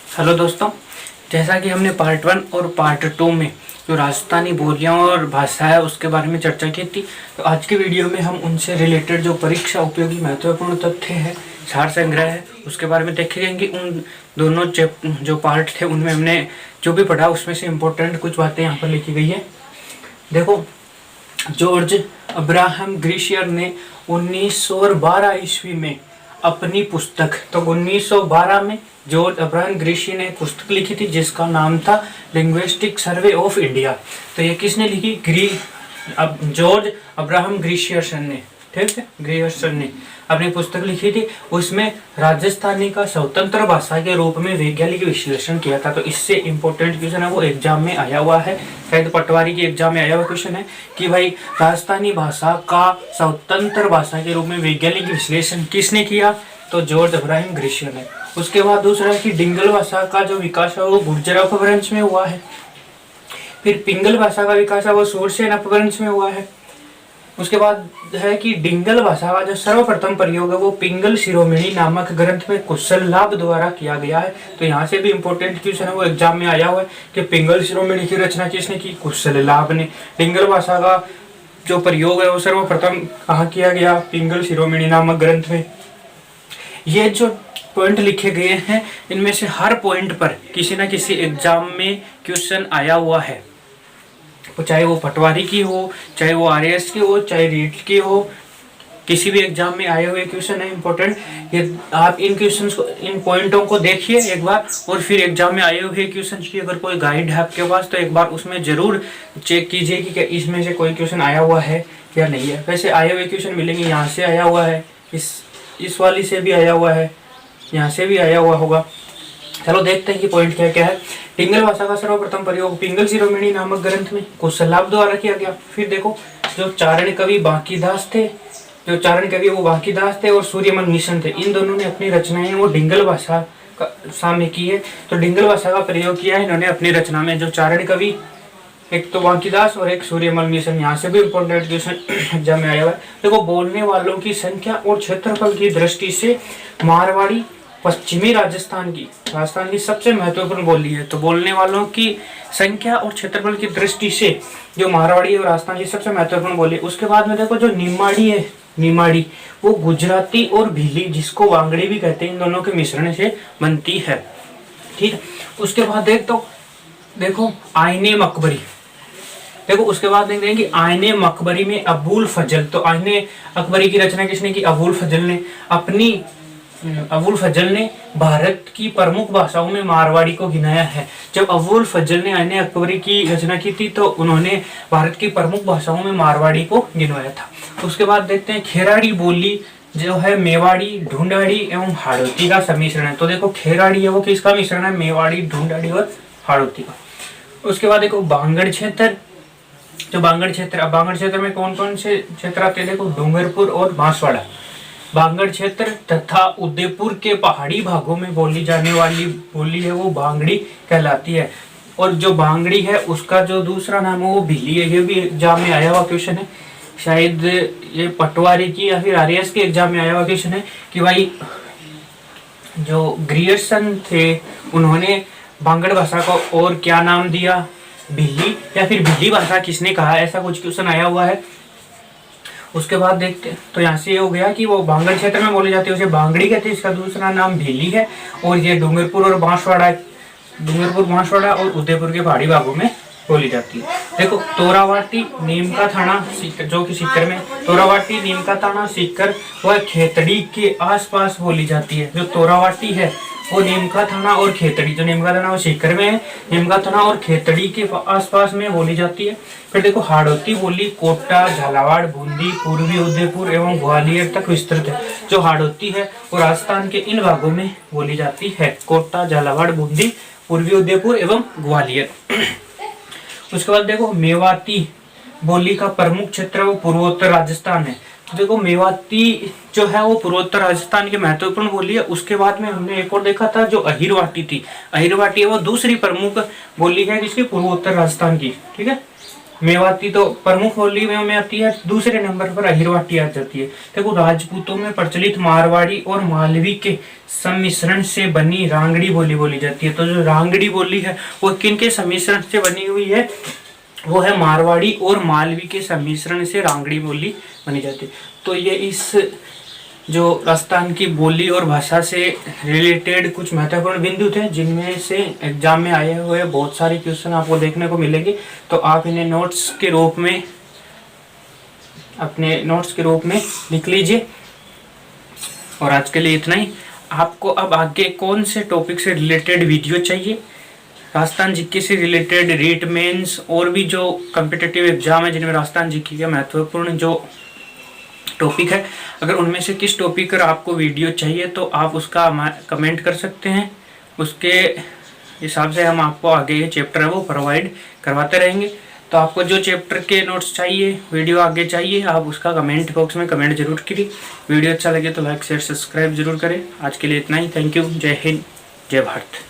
Hello दोस्तों, जैसा कि हमने पार्ट 1 और पार्ट 2 में जो राजस्थानी बोलियां और भाषा है उसके बारे में चर्चा की थी। तो आज के वीडियो में हम उनसे रिलेटेड जो परीक्षा उपयोगी महत्वपूर्ण तथ्य है, सार संग्रह है, उसके बारे में देखेंगे। उन दोनों जो पार्ट थे उनमें हमने जो भी पढ़ा उसमें से इम्पोर्टेंट कुछ बातें यहाँ पर लिखी गई है। देखो, जॉर्ज अब्राहम ग्रीशियर ने 1912 ईस्वी में अपनी पुस्तक, तो 1912 में जॉर्ज अब्राहम ग्रीशियर ने पुस्तक लिखी थी जिसका नाम था लिंग्विस्टिक सर्वे ऑफ इंडिया। तो ये किसने लिखी? जॉर्ज अब्राहम ग्रीशियरसन ने, ठीक है, ग्रीशियरसन ने अपनी पुस्तक लिखी थी। उसमें राजस्थानी का स्वतंत्र भाषा के रूप में वैज्ञानिक विश्लेषण किया था। तो इससे इम्पोर्टेंट क्वेश्चन है वो एग्जाम में आया हुआ है, शायद पटवारी की एग्जाम में आया हुआ क्वेश्चन है कि भाई राजस्थानी भाषा का स्वतंत्र भाषा के रूप में वैज्ञानिक विश्लेषण किसने किया? तो जॉर्ज अब्राहम ग्रीशियर ने। उसके बाद दूसरा है कि डिंगल भाषा का जो विकास है वो गुर्जर अपभ्रंश में हुआ है। फिर पिंगल भाषा का विकास है वो सूरसेन अपभ्रंश में हुआ है। उसके बाद है कि डिंगल भाषा का जो सर्वप्रथम प्रयोग है वो पिंगल शिरोमणि नामक ग्रंथ में कुशल लाभ द्वारा किया गया है। तो यहाँ से भी इम्पोर्टेंट क्वेश्चन है वो एग्जाम में आया हुआ है कि पिंगल शिरोमणि की रचना किसने की? कुशल लाभ ने। डिंगल भाषा का जो प्रयोग है वो सर्वप्रथम कहाँ किया गया? पिंगल शिरोमणि नामक ग्रंथ में। ये जो पॉइंट लिखे गए हैं इनमें से हर पॉइंट पर किसी न किसी एग्जाम में क्वेश्चन आया हुआ है, चाहे वो पटवारी की हो, चाहे वो आरएएस की हो, चाहे रीट की हो, किसी भी एग्जाम में आए हुए क्वेश्चन है इंपॉर्टेंट। ये आप इन क्वेश्चंस को, इन पॉइंटों को देखिए एक बार, और फिर एग्जाम में आए हुए क्वेश्चन की अगर कोई गाइड है आपके पास तो एक बार उसमें जरूर चेक कीजिए कि क्या इसमें से कोई क्वेश्चन आया हुआ है या नहीं है। वैसे आए हुए क्वेश्चन मिलेंगे, यहाँ से आया हुआ है, इस वाली से भी आया हुआ है, यहाँ से भी आया हुआ होगा। चलो देखते हैं कि पॉइंट क्या क्या है। डिंगल भाषा का सर्वप्रथम प्रयोग पिंगल शिरोमणि नामक ग्रंथ में कुशल लाभ द्वारा किया गया। फिर देखो, जो चारण कवि बांकीदास थे, जो चारण कवि वो बांकीदास थे और सूर्यमल मिशन थे, इन दोनों ने अपनी रचनाएं वो डिंगल भाषा का सामने की है। तो डिंगल भाषा का प्रयोग किया है इन्होंने अपनी रचना में। जो चारण कवि, एक तो बांकीदास और एक सूर्यमल मिशन, यहाँ से भी इम्पोर्टेंट क्वेश्चन एग्जाम में आया हुआ है। देखो, बोलने वालों की संख्या और क्षेत्रफल की दृष्टि से मारवाड़ी पश्चिमी राजस्थान की सबसे महत्वपूर्ण बोली है। तो बोलने वालों की संख्या और क्षेत्रफल की दृष्टि से जो मारवाड़ी और राजस्थान की सबसे महत्वपूर्ण बोली है। उसके बाद में देखो, जो निमाड़ी है, निमाड़ी वो गुजराती और भीली, जिसको वांगड़ी भी कहते हैं, इन दोनों के मिश्रण से बनती है, ठीक। उसके बाद देखो आईने मकबरी, देखो उसके बाद देख रहे हैं कि आईने मकबरी में अबुल फजल, तो आईने अकबरी की रचना किसने की? अबुल फजल ने। अबुल फजल ने भारत की प्रमुख भाषाओं में मारवाड़ी को गिनाया है। जब अबुल फजल ने आईने अकबरी की रचना की थी तो उन्होंने भारत की प्रमुख भाषाओं में मारवाड़ी को गिनवाया था। उसके बाद देखते हैं खेराड़ी बोली जो है मेवाड़ी, ढूंढाड़ी एवं हाड़ौती का सम्मिश्रण है। तो देखो, खेराड़ी है वो किसका मिश्रण है? मेवाड़ी, ढूंढाड़ी और हाड़ौती का। उसके बाद देखो बांगड़ क्षेत्र, जो बांगड़ क्षेत्र में कौन कौन से क्षेत्र आते हैं? देखो, डूंगरपुर और बांसवाड़ा। बांगड़ क्षेत्र तथा उदयपुर के पहाड़ी भागों में बोली जाने वाली बोली है वो बांगड़ी कहलाती है। और जो बांगड़ी है उसका जो दूसरा नाम है वो भिली है। ये भी एग्जाम में आया हुआ क्वेश्चन है, शायद ये पटवारी की या फिर आरएएस के एग्जाम में आया हुआ क्वेश्चन है कि भाई जो ग्रीयर्सन थे उन्होंने बांगड़ भाषा को और क्या नाम दिया? भिली, या फिर भिली भाषा किसने कहा? ऐसा कुछ क्वेश्चन आया हुआ है। उसके बाद देखते हैं, तो यहाँ से ये हो गया कि वो बांगड़ क्षेत्र में बोली जाती है, उसे बांगड़ी कहते हैं, इसका दूसरा नाम भीली है। और ये डूंगरपुर और बांसवाड़ा और उदयपुर के पहाड़ी भागों में बोली जाती है। देखो, तोरावाटी, नीम का थाना, जो कि सीकर में, तोरावाटी, नीम का थाना, सीकर वह खेतड़ी के आसपास बोली जाती है। जो तोरावाटी है वो नीम का थाना और खेतड़ी, जो नीम का थाना वो सीकर में है, नीम का थाना और खेतड़ी के आसपास में बोली जाती है। फिर देखो, हाड़ौती बोली कोटा, झालावाड़, बूंदी, पूर्वी उदयपुर एवं ग्वालियर तक विस्तृत है। जो हाड़ौती है वो राजस्थान के इन भागों में बोली जाती है, कोटा, झालावाड़, बूंदी, पूर्वी उदयपुर एवं ग्वालियर। उसके बाद देखो, मेवाती बोली का प्रमुख क्षेत्र वो पूर्वोत्तर राजस्थान है। तो देखो, मेवाती जो है वो पूर्वोत्तर राजस्थान की महत्वपूर्ण बोली है। उसके बाद में हमने एक और देखा था जो अहिरवाटी थी, अहिरवाटी वो दूसरी प्रमुख बोली है जिसकी पूर्वोत्तर राजस्थान की, ठीक है। मेवाती तो प्रमुख बोली में आती है, दूसरे नंबर पर अहिरवाटी आ जाती है। देखो राजपूतों में प्रचलित मारवाड़ी और मालवी के सम्मिश्रण से बनी रांगड़ी बोली बोली जाती है। तो जो रांगड़ी बोली है वो किन के सम्मिश्रण से बनी हुई है, वो है मारवाड़ी और मालवी के सम्मिश्रण से रांगड़ी बोली बनी जाती है। तो ये इस जो राजस्थान की बोली और भाषा से रिलेटेड कुछ महत्वपूर्ण बिंदु थे, जिनमें से एग्जाम में आए हुए बहुत सारे क्वेश्चन आपको देखने को मिलेंगे। तो आप इन्हें नोट्स के रूप में अपने नोट्स के रूप में लिख लीजिए। और आज के लिए इतना ही। आपको अब आगे कौन से टॉपिक से रिलेटेड वीडियो चाहिए, राजस्थान जीके से रिलेटेड, रीट मेंस और भी जो कम्पिटिटिव एग्जाम है जिनमें राजस्थान जीके का महत्वपूर्ण जो टॉपिक है, अगर उनमें से किस टॉपिक पर आपको वीडियो चाहिए तो आप उसका कमेंट कर सकते हैं। उसके हिसाब से हम आपको आगे ये चैप्टर है वो प्रोवाइड करवाते रहेंगे। तो आपको जो चैप्टर के नोट्स चाहिए, वीडियो आगे चाहिए, आप उसका कमेंट बॉक्स में कमेंट जरूर करिए। वीडियो अच्छा लगे तो लाइक शेयर सब्सक्राइब जरूर करें। आज के लिए इतना ही। Thank you. जय हिंद, जय भारत।